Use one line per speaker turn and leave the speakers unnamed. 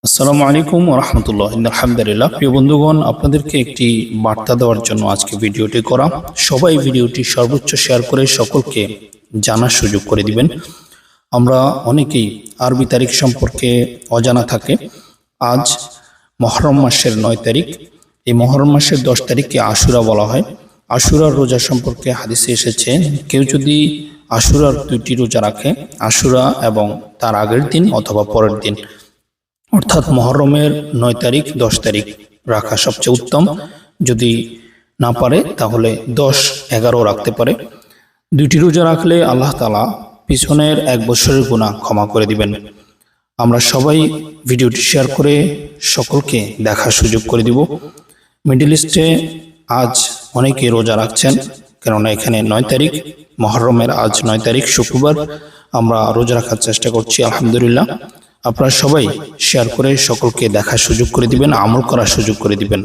আসসালামু আলাইকুম ওয়া রাহমাতুল্লাহ। আলহামদুলিল্লাহ। প্রিয় বন্ধুগণ, আপনাদেরকে একটি বার্তা দেওয়ার জন্য আজকে ভিডিওটি করা। সবাই ভিডিওটি সর্বোচ্চ শেয়ার করে সকলকে জানার সুযোগ করে দিবেন। আমরা অনেকেই আরবি তারিখ সম্পর্কে অজানা থাকে। আজ মুহররম মাসের 9 তারিখ। এই মুহররম মাসের 10 তারিখকে আশুরা বলা হয়। আশুরার রোজা সম্পর্কে হাদিসে এসেছে, কেউ যদি আশুরার 2টি রোজা রাখে, আশুরা এবং তার আগের দিন অথবা পরের দিন, অর্থাৎ মুহররমের 9 তারিখ 10 তারিখ রাখা সবচেয়ে উত্তম। যদি না পারে তাহলে 10, 11 রাখতে পারে। 2টি রোজা রাখলে আল্লাহ তাআলা পিছনের 1 বছরের গুনাহ ক্ষমা করে দিবেন। আমরা সবাই ভিডিওটি শেয়ার করে সকলকে দেখার সুযোগ করে দিব। মিডল ইস্টে আজ অনেকে রোজা রাখছেন, কেননা এখানে 9 তারিখ মুহররমের, আজ 9 তারিখ শুক্রবার। আমরা রোজা রাখার চেষ্টা করছি আলহামদুলিল্লাহ। আপনারা সবাই শেয়ার করে সকলকে দেখার সুযোগ করে দিবেন, আমল করার সুযোগ করে দিবেন।